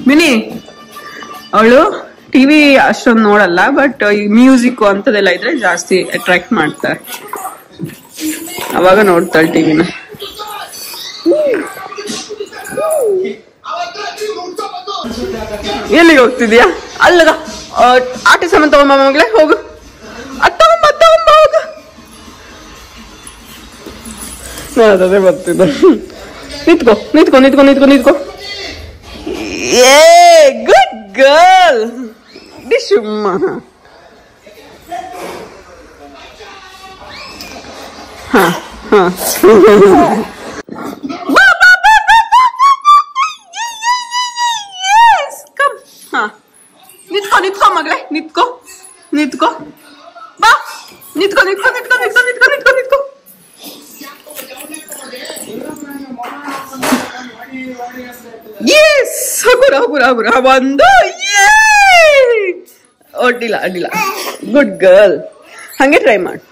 Mini ಅವಳು TV ಅಷ್ಟೊಂದು ನೋಡಲ್ಲ, ಬಟ್ ಈ ಮ್ಯೂಸಿಕ್ ಅಂತದೆಲ್ಲ ಇದ್ರೆ ಜಾಸ್ತಿ ಅಟ್ರಾಕ್ಟ್ ಮಾಡ್ತಾರೆ, ಅವಾಗ ನೋಡ್ತಾಳೆ ಟಿವಿನ. ಎಲ್ಲಿಗೆ ಹೋಗ್ತಿದ್ಯಾ? ಅಲ್ಲದ ಆಟ ಸಾಮಾನು ತಗೊಂಬ ಮಗಳೇ, ಹೋಗು. ತಗೊಂಬ ಹೋಗು. ಅದೇ ಬರ್ತಿದ್ದ. ನಿತ್ಕೋ. ಏ ಗುಡ್ ಗರ್ಲ್ ಡಿಶುಮ್ಮ. ನಿತ್ಕೋ ಮಗಳೇ, ನಿತ್ಕೋ ಬಾ. ನಿತ್ಕೋ. ಎಸ್, ಹಗುರ ಒಂದು. ಅಡ್ಡಿಲ್ಲ. Good girl. ಹಂಗೆ ಟ್ರೈ ಮಾಡು.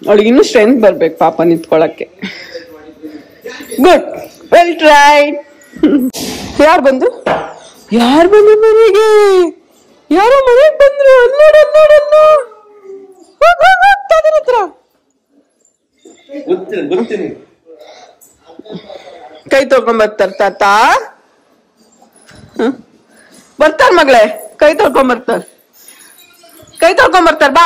ಅವಳಿಗೆ ಇನ್ನೂ ಸ್ಟ್ರೆಂತ್ ಬರ್ಬೇಕು ಪಾಪ ನಿಂತ್ಕೊಳಕ್ಕೆ. Good, well tried. ಯಾರು ಬಂದ್ರು ಮನೆಗೆ? ಯಾರೋ ಮನೆಗೆ ಬಂದ್ರು. ಅಲ್ಲೋಡಲ್ಲೋ ಗೊತ್ತೀನಿ. ಕೈ ತೊಳ್ಕೊಂಡ್ ಬರ್ತಾರ ತಾತ. ಬರ್ತಾರ ಮಗಳೇ, ಕೈ ತೊಳ್ಕೊಂಡ್ ಬರ್ತಾರ. ಬಾ.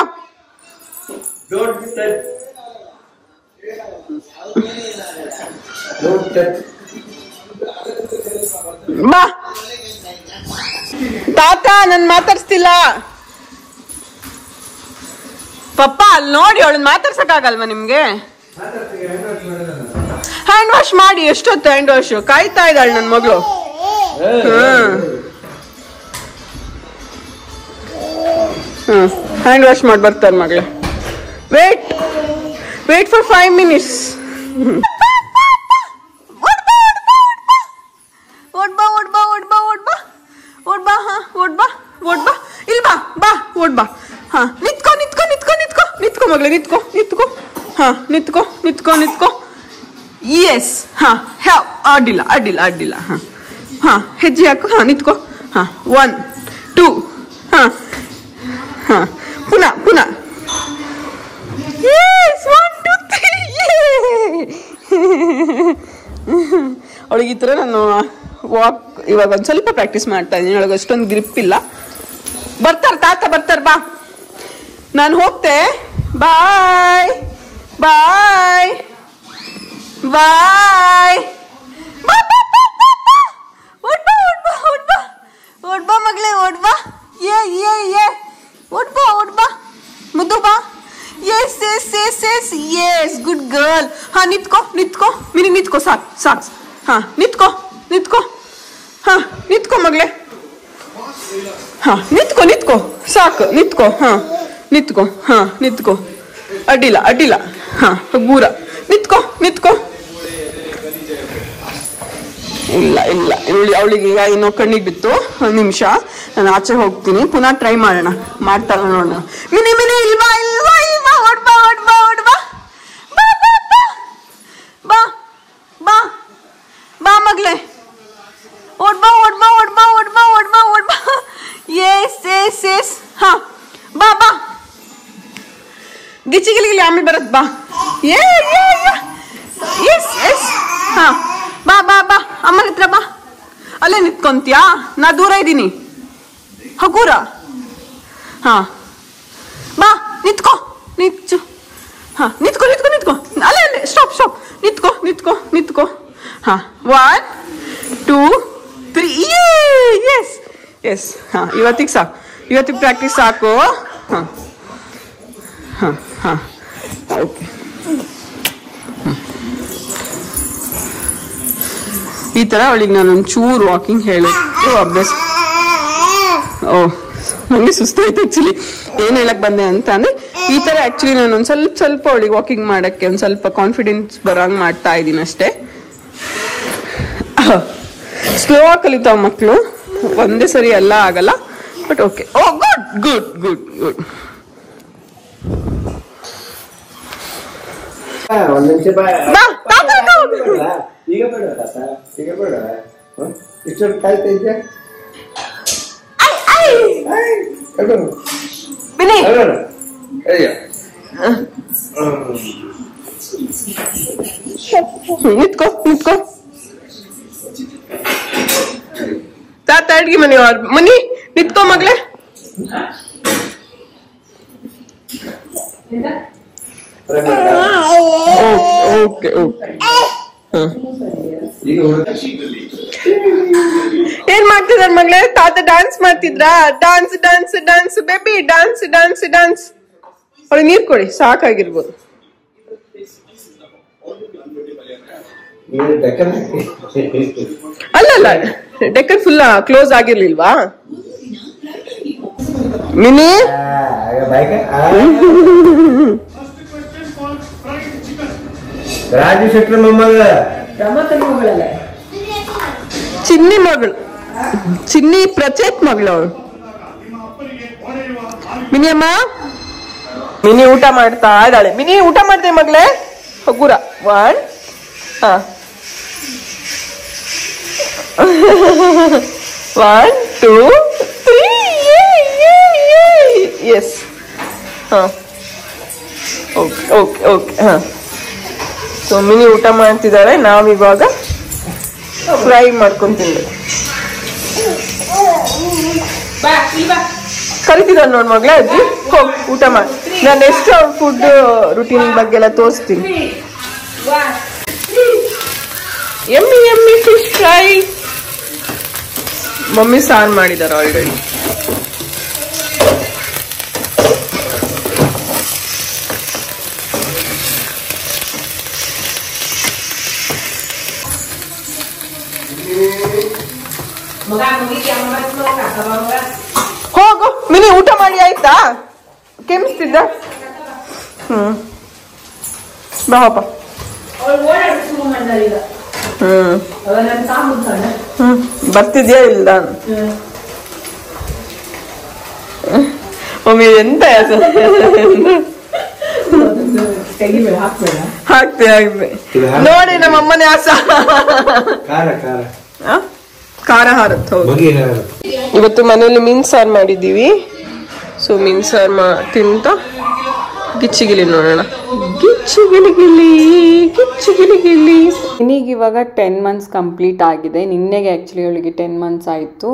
ಬಾ ತಾತ, ನನ್ ಮಾತಾಡ್ಸ್ತಿಲ್ಲ. ಪಪ್ಪ ಅಲ್ಲಿ ನೋಡಿ, ಅವಳನ್ನ ಮಾತಾಡ್ಸಕ್ಕಾಗಲ್ವಾ ನಿಮ್ಗೆ? ಹ್ಯಾಂಡ್ ವಾಶ್ ಮಾಡಿ. ಎಷ್ಟೊತ್ತು ಹ್ಯಾಂಡ್ ವಾಶ್? ಕಾಯ್ತಾ ಇದ್ದಾಳೆ ನನ್ ಮಗಳು. ಹ್ಯಾಂಡ್ ವಾಶ್ ಮಾಡಿ ಬರ್ತಾರೆ ಮಗಳೇ. Wait for 5 minutes. ನಿತ್ಕೋ ಮಗಳೇ, ನಿತ್ಕೋ. ನಿತ್ಕೋ. ಎಸ್. ಅಡ್ಡಿಲ್ಲ. ಹೆಜ್ಜೆ ಹಾಕು. ನಿತ್ಕೋ. 1 2. ಪುನಃ. ಎಸ್, 1 2 3. ಅವಳಿಗೆ ಈ ಥರ ನಾನು ವಾಕ್ ಇವಾಗ ಒಂದು ಸ್ವಲ್ಪ ಪ್ರಾಕ್ಟೀಸ್ ಮಾಡ್ತಾ ಇದ್ದೀನಿ. ಅವಳಿಗೆ ಅಷ್ಟೊಂದು ಗ್ರಿಪ್ ಇಲ್ಲ. ತಾತ ಬರ್ತಾರೆ. ಬಾ, ನಾನು ಹೋಗ್ತೆ. ಬಾಯ್. ಓಡ್ಬಾ ಮಗಳೇ, ಓಡ್ಬಾ. ಓಡ್ಬಾ ಮುದ್ದು ಬಾ. Yes good girl. ನಿತ್ಕೋ ಮಿನಿ, ನಿತ್ಕೋ. ಸಾಕು. ನಿತ್ಕೋ ಮಗಳೇ. ನಿತ್ಕೋ ಸಾಕು. ನಿತ್ಕೋ. ಅಡ್ಡಿಲ್ಲ. ಗೂರ. ನಿತ್ಕೋ. ಇಲ್ಲ ಅವಳಿಗೆ ಈಗ ಇನ್ನೂ ಕಣ್ಣಿಗೆ ಬಿತ್ತು. 1 ನಿಮಿಷ, ನಾನು ಆಚೆ ಹೋಗ್ತೀನಿ. ಪುನಃ ಟ್ರೈ ಮಾಡೋಣ. ಮಾಡ್ತಾಳ ನೋಡೋಣ. ಮಿನಿ ಇಲ್ವಾ. ಓಡ್ಬಾ. ಬಾ ಮಗಳೇ. ಓಡ್ಬಾ. ಎಸ್. ಬಾ. ಗಿಚ್ಚಿಗಿಲಿ ಆಮೇಲೆ ಬರತ್. ಬಾ. ಎಸ್. ಬಾ. ಅಮ್ಮನ ಹತ್ರ ಬಾ. ಅಲ್ಲೇ ನಿತ್ಕೊಂತೀಯಾ? ನಾ ದೂರ ಇದ್ದೀನಿ. ಹಗೂರ. ಬಾ. ನಿತ್ಕೋ. ಅಲ್ಲೇ ಸ್ಟಾಪ್. ನಿತ್ಕೋ. 1 2 3. ಎಸ್. ಇವತ್ತಿಗೆ ಪ್ರಾಕ್ಟೀಸ್ ಸಾಕು. ಓಕೆ. ಈ ತರ ಅವಳಿಗೆ ನಾನು ಒಂಚೂರು ವಾಕಿಂಗ್ ಹೇಳೋದು ಅಭ್ಯಾಸ. ನಂಗೆ ಸುಸ್ತಾಯ್ತು ಆಕ್ಚುಲಿ. ಏನ್ ಹೇಳಕ್ ಬಂದೆ ಅಂತ ಅಂದ್ರೆ, ಈ ತರ ಆಕ್ಚುಲಿ ನಾನು ಒಂದ್ ಸ್ವಲ್ಪ ಅವಳಿಗೆ ವಾಕಿಂಗ್ ಮಾಡಕ್ಕೆ ಒಂದ್ ಸ್ವಲ್ಪ ಕಾನ್ಫಿಡೆನ್ಸ್ ಬರಂಗ್ ಮಾಡ್ತಾ ಇದ್ದೀನಿ ಅಷ್ಟೇ. ಸ್ಲೋ ಆಗಿ ಕಲಿತಾವ ಮಕ್ಕಳು, ಒಂದೇ ಸರಿ ಎಲ್ಲ ಆಗಲ್ಲ. But okay. ಗುಡ್. ಬಾ. ಈಗ ಬೇಡ ತಾತ, ಈಗ ಬೇಡ. ಇಷ್ಟೊಂದು ಕಾಯ್ತಾ ಇದ್ಯಾ? ನಿತ್ಕೋ ನಿತ್ಕೋ. ತಾತ ಅಡ್ಗೆ ಮನೆ ಮನಿ ನಿತ್ಕೋ ಮಗ್ಲೆ. Okay okay. ಏನ್ ಮಾಡ್ತಿದಾರ ಮಗ್ಲೆ? ತಾತ ಡ್ಯಾನ್ಸ್ ಮಾಡ್ತಿದ್ರಾ? Dance dance dance baby, dance dance dance. ಅವ್ರಿಗೆ ನೀರ್ ಕೊಡಿ, ಸಾಕಾಗಿರ್ಬೋದು. ಅಲ್ಲ ಡೆಕ್ಕರ್ ಫುಲ್ ಕ್ಲೋಸ್ ಆಗಿರ್ಲಿಲ್ವಾ ಮಿನಿ? ರಾಜು ಶೆಟ್ಟಿ ಮೊಮ್ಮಗ, ಚಿನ್ನಿ ಮಗಳು, ಚಿನ್ನಿ ಪ್ರಚೇತ್ ಮಗಳು ಅವಳು. ಮಿನಿ ಅಮ್ಮ, ಮಿನಿ ಊಟ ಮಾಡ್ತಾ ಇದ್ದಾಳೆ. ಮಿನಿ ಊಟ ಮಾಡ್ತೇವೆ ಮಗಳೇ. ಹಗುರ ಒನ್. ಹಾ 1 2 3 ಎಸ್. ಹಾ ಓಕೆ ಓಕೆ ಓಕೆ. ಹಾ ಸೊ ಮಿನಿ ಊಟ ಮಾಡ್ತಿದ್ದಾಳೆ. ನಾವಿವಾಗ ಫ್ರೈ ಮಾಡ್ಕೊಂತೀನಿ. ಕರಿತಿದ್ದಾಳೆ ನೋಡ್ ಮಗಳೇ ಅಜ್ಜಿ, ಹೋಗಿ ಊಟ ಮಾಡಿ. ನಾನು ನೆಕ್ಸ್ಟ್ ಫುಡ್ ರುಟೀನ್ ಬಗ್ಗೆ ಎಲ್ಲ ತೋರಿಸ್ತೀನಿ. Yummy yummy fish fry. Mummy ಸಾರು ಮಾಡಿದಾರೆ ಆಲ್ರೆಡಿ. ಹೋಗು ಮಿನಿ, ಊಟ ಮಾಡಿ ಆಯ್ತಾ? ಕೆಮ್ಮಿಸ್ತಿದ್ದ? ಬಾಪ. ಬರ್ತಿದ್ಯಾ ಇಲ್ಲ? ಮಮ್ಮಿ ಎಂತ ಹಾಕ್ತೆ ನೋಡಿ ನಮ್ಮ ಅಮ್ಮನೇ ಆಸ. ಖಾರ ಹಾರತ್. ಹೌದು, ಇವತ್ತು ಮನೇಲಿ ಮೀನ್ ಸಾರು ಮಾಡಿದ್ದೀವಿ. ಸೊ ಮೀನ್ ಸಾರು ತಿಂತ ಗಿಚ್ಚಿಗಿಲಿ ನೋಡೋಣ. ಗಿಚ್ಚಿಗಿಲಿಗಿಲಿ ಗಿಚ್ಚಿಗಿಲಿಗಿಲಿ. ಇನ್ನೀಗಿವಾಗ 10 months ಕಂಪ್ಲೀಟ್ ಆಗಿದೆ. ನಿನ್ನೆಗೆ ಆ್ಯಕ್ಚುಲಿ ಅವಳಿಗೆ 10 months ಆಯಿತು.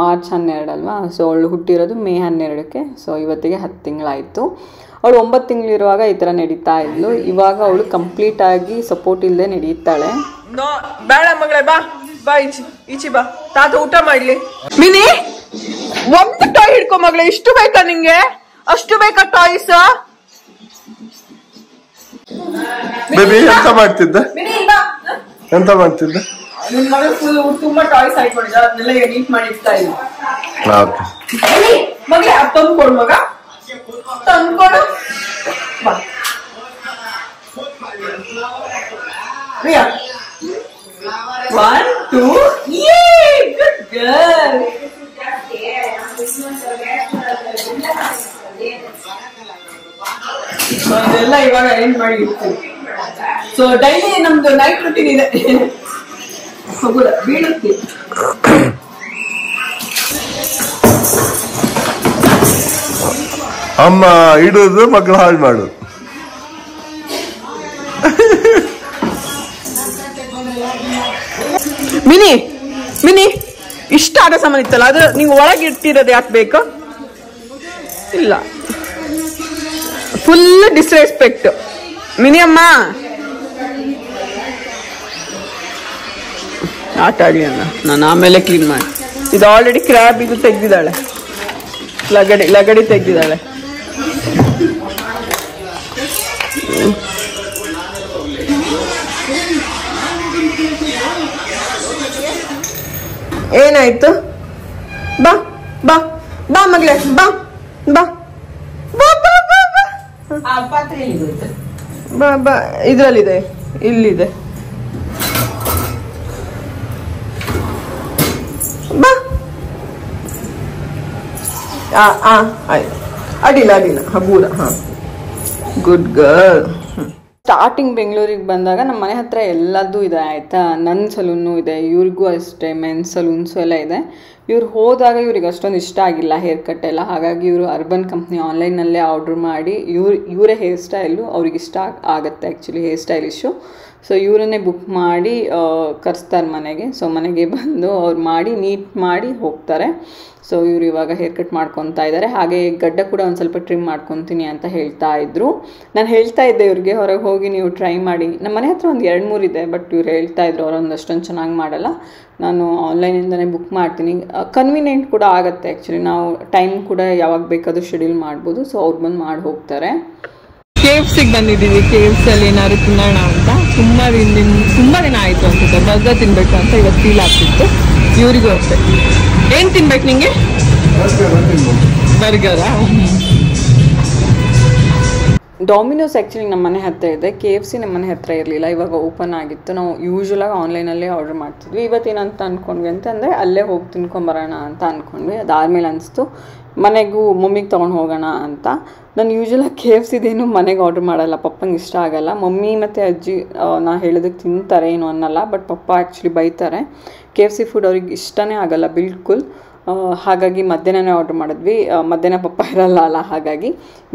ಮಾರ್ಚ್ 12 ಅಲ್ವಾ. ಸೊ ಅವಳು ಹುಟ್ಟಿರೋದು ಮೇ 12ಕ್ಕೆ. ಸೊ ಇವತ್ತಿಗೆ 10 ತಿಂಗಳಾಯಿತು. ಅವಳು 9 ತಿಂಗಳಿರುವಾಗ ಈ ಥರ ನಡೀತಾ ಇದ್ಲು. ಇವಾಗ ಅವಳು ಕಂಪ್ಲೀಟಾಗಿ ಸಪೋರ್ಟ್ ಇಲ್ಲದೆ ನಡೀತಾಳೆ. ಬೇಡ ಮಗಳೇ, ಬಾ ಬಾ ಈಚಿ ಬಾ, ತಾತ ಊಟ ಮಾಡ್ಲಿ. ಮಿನಿ ಒಂದು ಟಾಯ್ ಹಿಡ್ಕೊ ಮಗಳೇ. ಇಷ್ಟು ಬೇಕಾ ನಿಂಗೆ? ಅಷ್ಟು ಬೇಕಾ ಟಾಯ್ಸ್? ಬೇಬಿ ಎಂತ ಮಾಡ್ತಿದ್ದ? ಎಂತ ಮಾಡ್ತಿದ್ದ? ನಿನ್ ಮಗಳು ಫುಲ್ ತುಂಬಾ ಟಾಯ್ಸ್ ಹಾಕೊಂಡಿದ್ದ, ಅದನ್ನೆಲ್ಲ ನೀಟ್ ಮಾಡಿ ಇಡ್ತಾ ಇಲ್ಲ. ಮಗಳೇ ಅದು ತಂದ್ಕೊಡು ಮಗ, ತಂದ್ಕೊಡು. Priya 1 2 good girl. ಅದೆಲ್ಲ ಇವಾಗ ಎಂಡ್ ಮಾಡಿ ಇರ್ತೀವಿ. ಸೊ ಡೈಲಿ ನಮ್ದು ನೈಟ್ ರೂಟೀನ್ ಇದೆ. ಬೀಳುತ್ತೀವಿ. ಅಮ್ಮ ಇಡುದು, ಮಕ್ಕಳು ಹಾಳು ಮಾಡುದು. ಮಿನಿ ಮಿನಿ ಇಷ್ಟ ಆಟ ಸಾಮಾನು ಇತ್ತಲ್ಲ, ಅದು ನೀವು ಒಳಗೆ ಇಟ್ಟಿರೋದು ಯಾಕೆ ಬೇಕು? ಇಲ್ಲ, ಫುಲ್ ಡಿಸ್ರೆಸ್ಪೆಕ್ಟ್. ಮಿನಿ ಅಮ್ಮ ಆಟ ಆಡಿ ಅನ್ನ, ನಾನು ಆಮೇಲೆ ಕ್ಲೀನ್ ಮಾಡಿ. ಇದು ಆಲ್ರೆಡಿ ಕ್ರ್ಯಾಬ್ ಇದು ತೆಗ್ದಿದ್ದಾಳೆ, ಲಗಡಿ ತೆಗ್ದಿದ್ದಾಳೆ. ಏನಾಯ್ತು? ಬಾ ಬಾ ಬಾ ಮಗಳೇ, ಬಾ ಬಾ ಬಾ ಬಾ ಬಾ ಬಾ. ಇದ್ರಲ್ಲಿದೆ, ಇಲ್ಲಿದೆ. ಬಾ. ಆಯ್ತು, ಅಡಿಲ್ಲ ಹಗೂರ. ಹಾ, ಗುಡ್ ಗರ್ಲ್. ಸ್ಟಾರ್ಟಿಂಗ್ ಬೆಂಗಳೂರಿಗೆ ಬಂದಾಗ ನಮ್ಮ ಮನೆ ಹತ್ರ ಎಲ್ಲದೂ ಇದೆ ಆಯಿತಾ. ನನ್ನ ಸಲೂನು ಇದೆ, ಇವ್ರಿಗೂ ಅಷ್ಟೇ ಮೆನ್ಸ್ ಸಲೂನ್ಸು ಎಲ್ಲ ಇದೆ. ಇವ್ರು ಹೋದಾಗ ಇವ್ರಿಗೆ ಅಷ್ಟೊಂದು ಇಷ್ಟ ಆಗಿಲ್ಲ ಹೇರ್ ಕಟ್ ಎಲ್ಲ, ಹಾಗಾಗಿ ಇವರು ಅರ್ಬನ್ ಕಂಪ್ನಿ ಆನ್ಲೈನಲ್ಲೇ ಆರ್ಡ್ರ್ ಮಾಡಿ ಇವರೇ ಹೇರ್ ಸ್ಟೈಲು ಅವ್ರಿಗೆ ಇಷ್ಟ ಆಗುತ್ತೆ ಆ್ಯಕ್ಚುಲಿ, ಹೇರ್ ಸ್ಟೈಲಿಶು. ಸೊ ಇವರನ್ನೇ ಬುಕ್ ಮಾಡಿ ಕರೆಸ್ತಾರೆ ಮನೆಗೆ. ಸೊ ಮನೆಗೆ ಬಂದು ಅವ್ರು ಮಾಡಿ ನೀಟ್ ಮಾಡಿ ಹೋಗ್ತಾರೆ. ಸೊ ಇವರು ಇವಾಗ ಹೇರ್ ಕಟ್ ಮಾಡ್ಕೊತಾ ಇದ್ದಾರೆ. ಹಾಗೆ ಗಡ್ಡ ಕೂಡ ಒಂದು ಸ್ವಲ್ಪ ಟ್ರಿಮ್ ಮಾಡ್ಕೊತೀನಿ ಅಂತ ಹೇಳ್ತಾ ಇದ್ರು. ನಾನು ಹೇಳ್ತಾ ಇದ್ದೆ ಇವ್ರಿಗೆ ಹೊರಗೆ ಹೋಗಿ ನೀವು ಟ್ರೈ ಮಾಡಿ. ನಮ್ಮ ಮನೆ ಹತ್ರ ಒಂದು 2-3 ಇದೆ, ಬಟ್ ಇವ್ರು ಹೇಳ್ತಾ ಇದ್ರು ಅವರೊಂದು ಅಷ್ಟೊಂದು ಚೆನ್ನಾಗಿ ಮಾಡಲ್ಲ, ನಾನು ಆನ್ಲೈನಿಂದನೇ ಬುಕ್ ಮಾಡ್ತೀನಿ. ಕನ್ವೀನಿಯೆಂಟ್ ಕೂಡ ಆಗುತ್ತೆ ಆ್ಯಕ್ಚುಲಿ, ನಾವು ಟೈಮ್ ಕೂಡ ಯಾವಾಗ ಬೇಕಾದರೂ ಶೆಡ್ಯೂಲ್ ಮಾಡ್ಬೋದು. ಸೊ ಅವ್ರು ಬಂದು ಮಾಡಿ ಹೋಗ್ತಾರೆ. KFC ಬಂದಿದ್ದೀವಿ. KFC ಅಲ್ಲಿ ಏನಾದ್ರು ತಿನ್ನೋಣ ಅಂತ ತುಂಬ ದಿನ ಆಯಿತು ಅನ್ಸುತ್ತೆ. ಬರ್ಗರ್ ತಿನ್ಬೇಕು ಅಂತ ಇವತ್ತು ಫೀಲ್ ಆಗ್ತಿತ್ತು. ಇವರಿಗೂ ಅಷ್ಟೇ. ಏನು ತಿನ್ಬೇಕು ನಿಂಗೆ? ಬರ್ಗರಾ? ಡಾಮಿನೋಸ್ ಆ್ಯಕ್ಚುಲಿ ನಮ್ಮ ಮನೆ ಹತ್ತಿರ ಇದೆ, KFC ನಮ್ಮ ಮನೆ ಹತ್ತಿರ ಇರಲಿಲ್ಲ, ಇವಾಗ ಓಪನ್ ಆಗಿತ್ತು. ನಾವು ಯೂಶ್ವಲಾಗಿ ಆನ್ಲೈನಲ್ಲೇ ಆರ್ಡ್ರ್ ಮಾಡ್ತಿದ್ವಿ. ಇವತ್ತೇನಂತ ಅಂದ್ಕೊಂಡ್ವಿ ಅಂತಂದರೆ ಅಲ್ಲೇ ಹೋಗಿ ತಿನ್ಕೊಂಬರೋಣ ಅಂತ ಅಂದ್ಕೊಂಡ್ವಿ. ಅದಾದಮೇಲೆ ಅನಿಸ್ತು ಮನೆಗೂ ಮಮ್ಮಿಗೆ ತೊಗೊಂಡು ಹೋಗೋಣ ಅಂತ. ನಾನು ಯೂಶ್ವಲಾಗಿ KFCದೇನು ಮನೆಗೆ ಆರ್ಡ್ರ್ ಮಾಡಲ್ಲ, ಪಪ್ಪಂಗೆ ಇಷ್ಟ ಆಗಲ್ಲ. ಮಮ್ಮಿ ಮತ್ತು ಅಜ್ಜಿ ನಾ ಹೇಳೋದಕ್ಕೆ ತಿಂತಾರೆ, ಏನು ಅನ್ನಲ್ಲ, ಬಟ್ ಪಪ್ಪ ಆ್ಯಕ್ಚುಲಿ ಬೈತಾರೆ. KFC ಫುಡ್ ಅವ್ರಿಗೆ ಇಷ್ಟನೇ ಆಗಲ್ಲ ಬಿಲ್ಕುಲ್. ಹಾಗಾಗಿ ಮಧ್ಯಾಹ್ನನೇ ಆರ್ಡ್ರ್ ಮಾಡಿದ್ವಿ. ಮಧ್ಯಾಹ್ನ ಪಪ್ಪ ಇರಲ್ಲ ಅಲ್ಲ, ಹಾಗಾಗಿ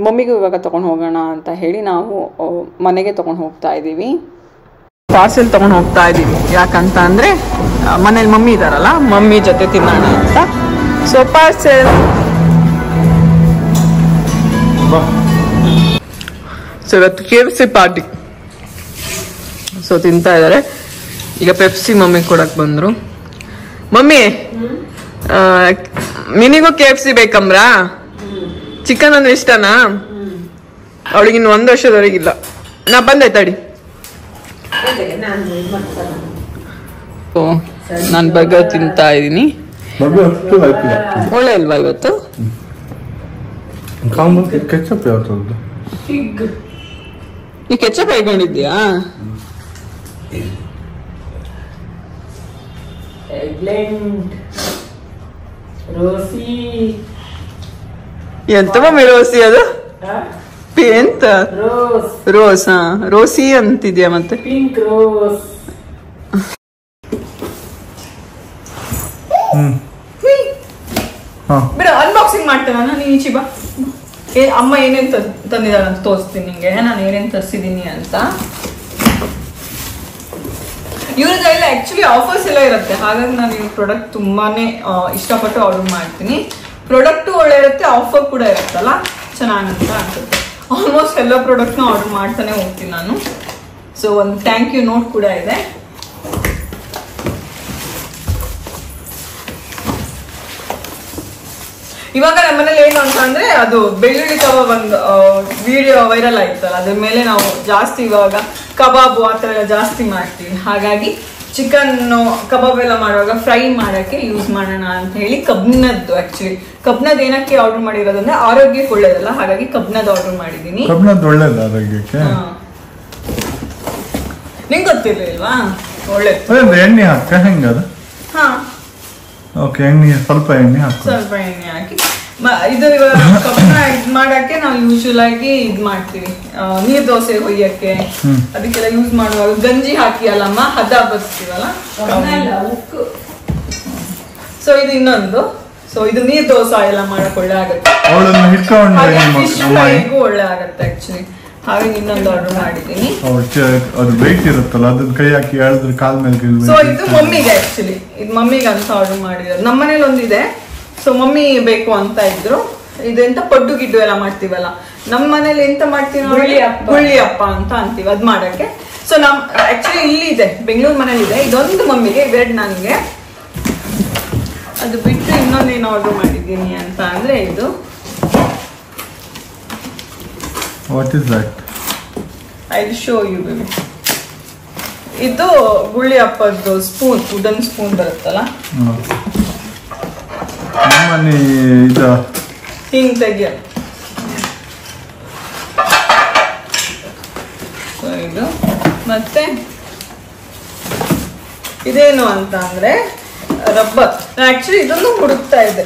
ಮಮ್ಮಿಗೂ ಇವಾಗ ತೊಗೊಂಡು ಹೋಗೋಣ ಅಂತ ಹೇಳಿ ನಾವು ಮನೆಗೆ ತೊಗೊಂಡು ಹೋಗ್ತಾ ಇದ್ದೀವಿ. ಪಾರ್ಸೆಲ್ ತೊಗೊಂಡು ಹೋಗ್ತಾ ಇದ್ದೀವಿ. ಯಾಕಂತ ಅಂದರೆ ಮನೇಲಿ ಮಮ್ಮಿ ಇದ್ದಾರಲ್ಲ, ಮಮ್ಮಿ ಜೊತೆ ತಿನ್ನೋಣ ಅಂತ. So parcel. ಸೊ ಇವತ್ತು KFC ಪಾರ್ಟಿ. ಸೊ ತಿಂತಾ ಇದ್ದಾರೆ. ಈಗ ಪೆಪ್ಸಿ ಮಮ್ಮಿ ಕೊಡಕ್ಕೆ ಬಂದರು. ಮಮ್ಮಿ ಮಿನಿಗೂ KFC ಬೇಕಂಬ್ರಾ? ಚಿಕನ್ ಅಂದ್ರೆ ಇಷ್ಟನಾ? ಅವಳಿಗಿನ್ನು 1 ವರ್ಷದವರೆಗಿಲ್ಲ. ನಾ ಬಂದೆ ತಡಿ. ನಾನು ಬರ್ಗರ್ ತಿಂತಾ ಇದ್ದೀನಿ. ಒಳ್ಳೆ ಅಲ್ವಾ ಇವತ್ತು? ಕೆಚಪ್ ಯಾವ್ದು? ಈ ಕೆಚಪ್ ಹೈಕೊಂಡಿದ್ಯಾ? ಎಂತ ಮಮ್ಮಿ ರೋಸಿ ಅದು? ಎಂತ ರೋಸ್? ಹಾ, ರೋಸಿ ಅಂತಿದ್ಯಾ ಮತ್ತೆ? Pink rose. ಬಿಡ, ಅನ್ಬಾಕ್ಸಿಂಗ್ ಮಾಡ್ತೇನೆ ನಾನು. ನೀನ್ ಈಚೆ ಬಾ. ಅಮ್ಮ ಏನೇನ್ ತಂದಿದ್ದಾಳೆ ಅಂತ ತೋರಿಸ್ತೀನಿ ನಿಂಗೆ, ನಾನು ಏನೇನ್ ತರಿಸಿದೀನಿ ಅಂತ. ಇವ್ರದ್ದೆಲ್ಲ ಆಕ್ಚುಲಿ ಆಫರ್ಸ್ ಎಲ್ಲ ಇರುತ್ತೆ, ಹಾಗಾಗಿ ನಾನು ಇವ್ರ ಪ್ರಾಡಕ್ಟ್ ತುಂಬಾನೇ ಇಷ್ಟಪಟ್ಟು ಆರ್ಡರ್ ಮಾಡ್ತೀನಿ. ಪ್ರಾಡಕ್ಟು ಒಳ್ಳೆ ಇರುತ್ತೆ, ಆಫರ್ ಕೂಡ ಇರುತ್ತಲ್ಲ, ಚೆನ್ನಾಗಂತ ಅನ್ಸುತ್ತೆ. ಆಲ್ಮೋಸ್ಟ್ ಎಲ್ಲ ಪ್ರಾಡಕ್ಟ್ನ ಆರ್ಡರ್ ಮಾಡ್ತಾನೆ ಹೋಗ್ತೀನಿ ನಾನು. ಸೊ ಒಂದು ಥ್ಯಾಂಕ್ ಯು ನೋಟ್ ಕೂಡ ಇದೆ. ಇವಾಗ ನಮ್ಮನೇಲಿ ಏನು ಅಂತ ಅಂದ್ರೆ, ಅದು ಬೆಳ್ಳುಳ್ಳಿ ಕಬಾಬ್ ಒಂದು ವಿಡಿಯೋ ವೈರಲ್ ಆಯ್ತಲ್ಲ, ಅದ್ರ ಮೇಲೆ ನಾವು ಜಾಸ್ತಿ ಇವಾಗ ಕಬಾಬು ಆ ಥರ ಎಲ್ಲ ಜಾಸ್ತಿ ಮಾಡ್ತೀವಿ. ಹಾಗಾಗಿ ಚಿಕನ್ ಕಬಾಬ್ ಎಲ್ಲ ಮಾಡುವಾಗ ಫ್ರೈ ಮಾಡಕ್ಕೆ ಯೂಸ್ ಮಾಡೋಣ ಅಂತ ಹೇಳಿ ಕಬ್ಬಿನದ್ದು, ಆಕ್ಚುಲಿ ಕಬ್ಬಿನದ್ದು ಏನಕ್ಕೆ ಆರ್ಡರ್ ಮಾಡಿರೋದಂದ್ರೆ ಆರೋಗ್ಯಕ್ಕೆ ಒಳ್ಳೇದಲ್ಲ, ಹಾಗಾಗಿ ಕಬ್ಬಿನದ್ದು ಆರ್ಡರ್ ಮಾಡಿದೀನಿ. ಕಬ್ಬಿನದ್ದು ಒಳ್ಳೇದು ಆರೋಗ್ಯಕ್ಕೆ. ನಿಂಗೆ ಗೊತ್ತಿರ್ಲಿಲ್ವಾ? ಒಳ್ಳೇದು. ಎಣ್ಣೆ ಹಾಕ ಹೆಂಗದ? ಹಾ, ಓಕೆ, ಎಣ್ಣೆ ಸ್ವಲ್ಪ ಎಣ್ಣೆ ಹಾಕಿ, ಸ್ವಲ್ಪ ಎಣ್ಣೆ ಹಾಕಿ ಇದು ಇವಾಗ ಕಬ್ಬನ ಇದ್ ಮಾಡಕ್ಕೆ ನಾವು ಯೂಶುವಲ್ ಆಗಿ ಇದ್ ಮಾಡ್ತೀವಿ, ನೀರ್ ದೋಸೆ ಹೊಯ್ಯಕ್ಕೆ ಅದಕ್ಕೆಲ್ಲ ಯೂಸ್ ಮಾಡುವಾಗ ಗಂಜಿ ಹಾಕಿ ಅಲ್ಲಮ್ಮ ಹದ ಬಸ್ತೀವಲ್ಲ. ಸೊ ಇದು ಇನ್ನೊಂದು. ಸೊ ಇದು ನೀರ್ ದೋಸೆ ಎಲ್ಲ ಮಾಡಕ್ ಒಳ್ಳೆ ಆಗುತ್ತೆ, ಒಳ್ಳೆ ಆಗುತ್ತೆ ಆಕ್ಚುಲಿ. ಹಾಗೆ ಇನ್ನೊಂದು ಆರ್ಡರ್ ಮಾಡಿದೀನಿ. ಅದು ವೆಯ್ಟ್ ಇರುತ್ತಲ್ಲ, ಅದನ್ನ ಕೈ ಹಾಕಿ ಎಳೆದ್ರೆ ಕಾಲ್ ಮೇಲೆ. ಸೊ ಇದು ಮಮ್ಮಿಗೆ, ಆಕ್ಚುಲಿ ಇದು ಮಮ್ಮಿಗೆ ಅಂತ ಆರ್ಡರ್ ಮಾಡಿರೋದು. ನಮ್ಮ ಮನೇಲಿ ಒಂದಿದೆ, ಸೊ ಮಮ್ಮಿ ಬೇಕು ಅಂತ ಇದ್ರು. ಇದೆಂತ ಪಡ್ಡು ಗಿಡ್ಡು ಎಲ್ಲ ಮಾಡ್ತೀವಲ್ಲ, ನಮ್ಮ ಮನೇಲಿ ಎಂತ ಮಾಡ್ತೀವಿ, ಗುಳ್ಳಿ ಅಪ್ಪ ಅಂತ ಅಂತೀವಿ, ಅದ್ ಮಾಡಕ್ಕೆ. ಸೊ ನಮ್ ಆಕ್ಚುಲಿ ಇಲ್ಲಿ ಇದೆ, ಬೆಂಗಳೂರು ಮನೇಲಿ ಇದೆ. ಇದೊಂದು ಮಮ್ಮಿಗೆ, ಇವೆರಡು ನನಗೆ. ಅದು ಬಿಟ್ಟು ಇನ್ನೊಂದೇನು ಆರ್ಡರ್ ಮಾಡಿದ್ದೀನಿ ಅಂತ ಅಂದ್ರೆ ಇದು. What is that? I will show you baby. ಇದು ಗುಳ್ಳಿ ಅಪ್ಪದ್ದು ಸ್ಪೂನ್, ವುಡನ್ ಸ್ಪೂನ್ ಬರುತ್ತಲ್ಲ, ಹಿಂಗ್ ತೆಗಿಯ. ಇದು ಮತ್ತೆ ಇದೇನು ಅಂತ ಅಂದ್ರೆ ರಬ್ಬರ್. ಆಕ್ಚುಲಿ ಇದನ್ನು ಹುಡುಕ್ತಾ ಇದೆ,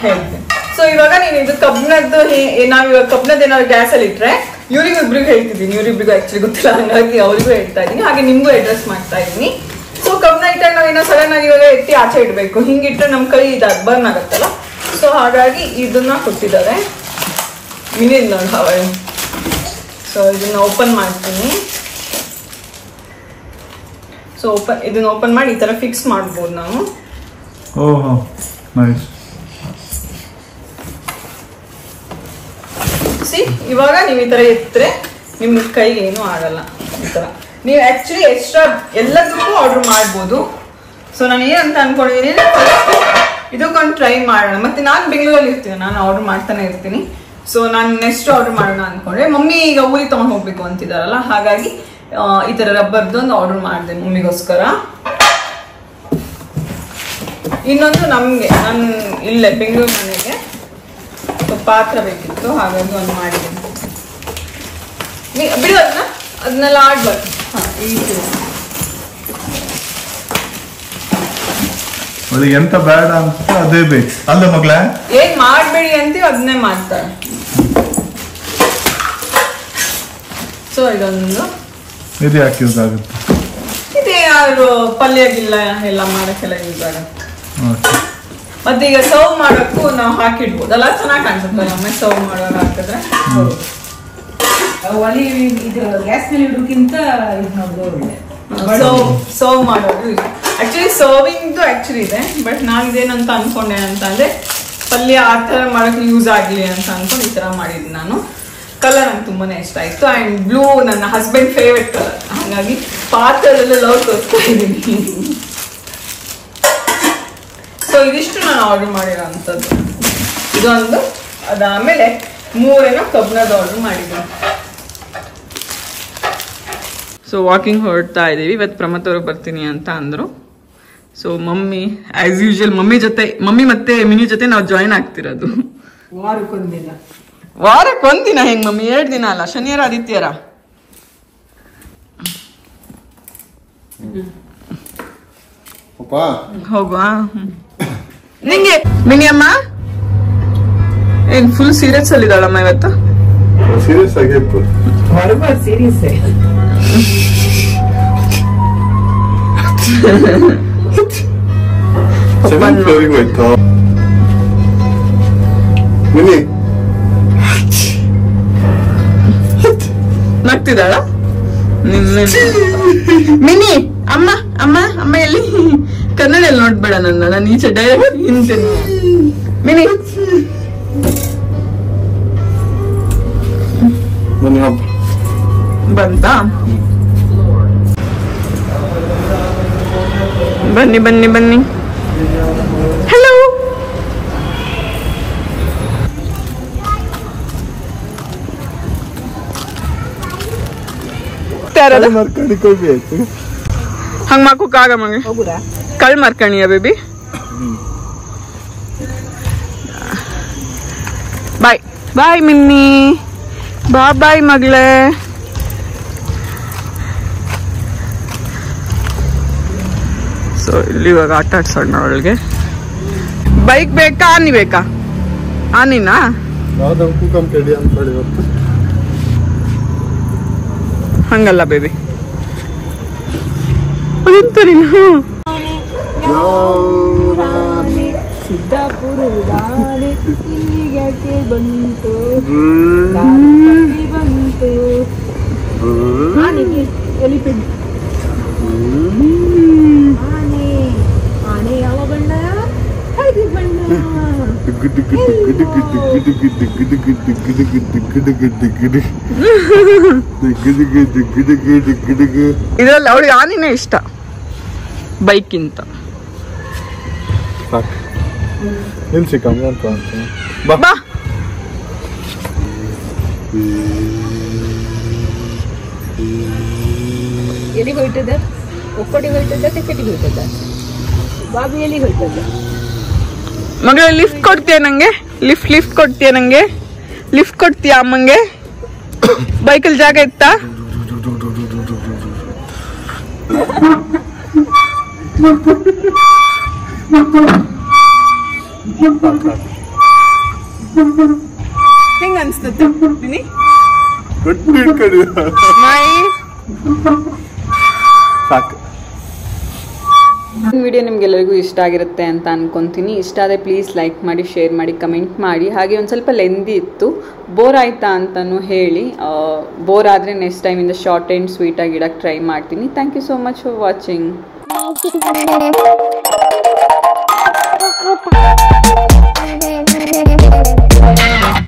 ಹೇಳ್ತೇನೆ. ಸೊ ಇವಾಗ ನೀನು ಇದು ಕಬ್ಬಿನದ್ದು, ನಾವ್ ಇವಾಗ ಕಬ್ಬಿನದ್ದು ಏನಾದ್ರು ಗ್ಯಾಸ್ ಅಲ್ಲಿ ಇಟ್ರೆ ಇವರಿಗೊಬ್ರಿಗೆ ಹೇಳ್ತಿದ್ದೀನಿ, ಇವರಿಬ್ರಿಗೂ ಆಕ್ಚುಲಿ ಗೊತ್ತಿಲ್ಲ, ಹಂಗಾಗಿ ಅವರಿಗೂ ಹೇಳ್ತಾ ಇದ್ದೀನಿ, ಹಾಗೆ ನಿಮ್ಗೂ ಅಡ್ರೆಸ್ ಮಾಡ್ತಾ ಇದ್ದೀನಿ. ಸೊ ಕಬ್ನ ಇಟ್ಟಾಗ ನಾವೇನೋ ಸಡನ್ ಆಗಿ ಇವಾಗ ಎತ್ತಿ ಆಚೆ ಇಡಬೇಕು, ಹಿಂಗಿಟ್ರೆ ನಮ್ಮ ಕೈ ಬರ್ನ್ ಆಗುತ್ತಲ್ಲ. ಸೊ ಹಾಗಾಗಿ ಇದನ್ನ ಕೊಟ್ಟಿದ್ದಾರೆ ಮಿನಿ ನೋಡಿ ಹವಾಯಿ. ಸೊ ಇದನ್ನ ಓಪನ್ ಮಾಡ್ತೀನಿ. ಸೊ ಇದನ್ನ ಓಪನ್ ಮಾಡಿ ಈ ತರ ಫಿಕ್ಸ್ ಮಾಡ್ಬೋದು ನಾವು. ಓಹೋ ನೈಸ್. ಸಿ ಇವಾಗ ನೀವು ಈ ತರ ಎತ್ತರೆ ನಿಮ್ ಕೈಗೆ ಏನು ಆಗಲ್ಲ. ಈ ತರ ನೀವು ಆಕ್ಚುಲಿ ಎಕ್ಸ್ಟ್ರಾ ಎಲ್ಲದಕ್ಕೂ ಆರ್ಡರ್ ಮಾಡ್ಬೋದು. ಸೊ ನಾನು ಏನಂತ ಅನ್ಕೊಂಡಿದ್ದೀನಿ, ಇದಕ್ಕೊಂದು ಟ್ರೈ ಮಾಡೋಣ. ಮತ್ತೆ ನಾನು ಬೆಂಗಳೂರಲ್ಲಿ ಇರ್ತೀನಿ, ನಾನು ಆರ್ಡರ್ ಮಾಡ್ತಾನೆ ಇರ್ತೀನಿ. ಸೊ ನಾನು ನೆಕ್ಸ್ಟ್ ಆರ್ಡರ್ ಮಾಡೋಣ ಅನ್ಕೊಂಡ್ರೆ, ಮಮ್ಮಿ ಈಗ ಊರಿಗೆ ತಗೊಂಡು ಹೋಗ್ಬೇಕು ಅಂತಿದಾರಲ್ಲ, ಹಾಗಾಗಿ ಈ ತರ ರಬ್ಬರ್ದು ಒಂದು ಆರ್ಡರ್ ಮಾಡಿದೆ ಮಮ್ಮಿಗೋಸ್ಕರ. ಇನ್ನೊಂದು ನಮ್ಗೆ ನಾನು ಇಲ್ಲೇ ಬೆಂಗಳೂರು ಮನೆಗೆ ಪಾತ್ರ ಬೇಕಿತ್ತು, ಹಾಗಾಗಿ ಒಂದು ಮಾಡಿದ್ದೀನಿ. ಬಿಡು ಅದನ್ನೆಲ್ಲ ಆಡ್ಬಾರ್ದು. ಎಂತ ಬೇಡ ಅಂತ ಅದೇ ಬೇಕು ಅಲ್ಲ ಮಗ್ಳ, ಏನ್ ಮಾಡ್ಬೇಡಿ ಅಂತೀವಿ ಅದನ್ನೇ ಮಾಡ್ತಾರೆ. ಸೊ ಇದೊಂದು ಇದು ಯಾಕೆ ಯೂಸ್ ಆಗುತ್ತೆ? ಇದೇ ಯಾರು ಪಲ್ಯಗಿಲ್ಲ ಎಲ್ಲ ಮಾಡಕ್ಕೆಲ್ಲ ಯೂಸ್ ಆಗುತ್ತೆ. ಮತ್ತೆ ಈಗ ಸರ್ವ್ ಮಾಡಕ್ಕೂ ನಾವು ಹಾಕಿಡ್ಬೋದು ಅಲ್ಲ, ಚೆನ್ನಾಗಿ ಕಾಣಿಸುತ್ತಲ್ಲ ಒಮ್ಮೆ ಸರ್ವ್ ಮಾಡುವಾಗ ಹಾಕಿದ್ರೆ. ಒಲಿ ಇದು ಗ್ಯಾಸ್ ಮೇಲೆ ಇಡೋಕ್ಕಿಂತ ಸರ್ವ್ ಮಾಡೋದು ಆಕ್ಚುಲಿ ಸರ್ವಿಂಗ್ದು ಆಕ್ಚುಲಿ ಇದೆ. ಬಟ್ ನಾನು ಇದೇನಂತ ಅನ್ಕೊಂಡೆ ಅಂತ ಅಂದ್ರೆ ಪಲ್ಯ ಆ ತರ ಮಾಡಕ್ಕೆ ಯೂಸ್ ಆಗ್ಲಿ ಅಂತ ಅನ್ಕೊಂಡು ಈ ತರ ಮಾಡಿದ್ ನಾನು. ಕಲರ್ ನಂಗೆ ತುಂಬಾನೇ ಇಷ್ಟ ಆಯ್ತು. ಅಂಡ್ ಬ್ಲೂ ನನ್ನ ಹಸ್ಬೆಂಡ್ ಫೇವ್ರೆಟ್ ಕಲರ್, ಹಾಗಾಗಿ ಪಾತ್ರದಲ್ಲೇ ಲವ್ ತೋರಿಸ್ತಾ ಇದ್ದೀನಿ. ಸೊ ಇದಿಷ್ಟು ನಾನು ಆರ್ಡರ್ ಮಾಡಿರೋ ಅಂಥದ್ದು ಇದೊಂದು. ಅದಾದ್ಮೇಲೆ 3 ಕಬ್ನದ ಆರ್ಡರ್ ಮಾಡಿದ್ದೀನಿ. ಸೊ ವಾಕಿಂಗ್ ಹೊರಡ್ತಾ ಇದ್ದೀವಿ. ಇವತ್ತು ಪ್ರಮತ್ ಅವರು ಬರ್ತೀನಿ ಅಂತ ಅಂದರು. So mummy as usual mummy ಮತ್ತೆ ಮಿನಿ ಜೊತೆ ನಾವು ಜಾಯಿನ್ ಆಗ್ತಿರೋದು. ವಾರಕ್ಕೊಂದಿನ ಹೆಂಗ್ ಮಮ್ಮಿ? 2 ದಿನ ಅಲ್ಲ, ಶನಿವಾರ ಆದಿತ್ಯವಾರ. ಹೋಗುವ ನಿಂಗೆ ಮಿನಿ ಅಮ್ಮ ಏನ್ ಫುಲ್ ಸೀರಿಯಸ್ ಅಲ್ಲಿ ಇದ್ದಾಳಮ್ಮ ಇವತ್ತು? ಸೀರಿಯಸ್ ಆಗಿತ್ತು. ಸೀರಿಯಸ್ ನಗ್ತಿದ್ದಾಳ ಮಿನಿ? ಅಮ್ಮ ಅಮ್ಮ ಅಮ್ಮ ಎಲ್ಲಿ? ಕನ್ನಡಲ್ಲಿ ನೋಡ್ಬೇಡ ನನ್ನ, ನಾನು ಈಚೆ ಡೈರೆಕ್ಟ್ ಹಿಂತೇನೆ. ಮಿನಿ ಬಂತಾ? ಬನ್ನಿ ಬನ್ನಿ ಬನ್ನಿ. ಹಲೋ ಹಂಗ ಮಾಕೋಕಾಗ ಮಂಗೆ ಕಳ್ ಮಾರ್ಕಣಿಯ ಬೇಬಿ. ಬಾಯ್ ಬಾಯ್ ಮಿನ್ನಿ, ಬಾಯ್ ಮಗಳೇ. ಸೊ ಇಲ್ಲಿ ಇವಾಗ ಆಟ ಆಡ್ಸೋಣ ಅವಳಿಗೆ. ಬೈಕ್ ಬೇಕಾ ಆನಿ ಬೇಕಾ? ಆನಿನಾ? ಹಂಗಲ್ಲ ಬೇಬಿ, ಅದೆಂತ ನೀನು? ಸಿದ್ದಾಪುರ ಬಂತು ಬಂತು ಎಲಿಫೆಂಟ್ ಆನೆ ಯಾವ ಬಣ್ಣ? ಹಳದಿ ಬಣ್ಣ. ಇದ್ರಲ್ಲಿ ಅವಳಿಗೆ ಆನಿನೇ ಇಷ್ಟ ಬೈಕ್ಗಿಂತ. ಬಾ ಎಲ್ಲಿಗೆ ಹೋಯ್ತದ? ಒಕ್ಕಡಿಗೆ ಹೋಯ್ತದ, ತೆಕ್ಕಟಿಗೆ ಹೋಯ್ತದ? ಬಾಬು ಎಲ್ಲಿಗೆ ಹೋಯ್ತದ? ಮಗಳ ಲಿಫ್ಟ್ ಕೊಡ್ತೀಯ ನಂಗೆ? ಲಿಫ್ಟ್ ಕೊಡ್ತೀಯ ನಂಗೆ? ಲಿಫ್ಟ್ ಕೊಡ್ತೀಯ ಅಮ್ಮಂಗೆ? ಬೈಕಲ್ಲಿ ಜಾಗ ಇತ್ತಾ? ಹೆಂಗ ಅನ್ಸ್ತದೆ? ಗಟ್ಟಿ ಹಿಡ್ಕೊಳ್ಳಿ ಸಾಕು. ವಿಡಿಯೋ ನಿಮ್ಗೆಲ್ಲರಿಗೂ ಇಷ್ಟ ಆಗಿರುತ್ತೆ ಅಂತ ಅನ್ಕೊಂತೀನಿ. ಇಷ್ಟ ಆದರೆ ಪ್ಲೀಸ್ ಲೈಕ್ ಮಾಡಿ, ಶೇರ್ ಮಾಡಿ, ಕಮೆಂಟ್ ಮಾಡಿ. ಹಾಗೆ ಒಂದು ಸ್ವಲ್ಪ ಲೆಂದಿ ಇತ್ತು, ಬೋರ್ ಆಯಿತಾ ಅಂತಲೂ ಹೇಳಿ. ಬೋರ್ ಆದರೆ ನೆಕ್ಸ್ಟ್ ಟೈಮಿಂದ ಶಾರ್ಟ್ ಆ್ಯಂಡ್ ಸ್ವೀಟಾಗಿ ಇಡೋಕ್ಕೆ ಟ್ರೈ ಮಾಡ್ತೀನಿ. Thank you so much for watching.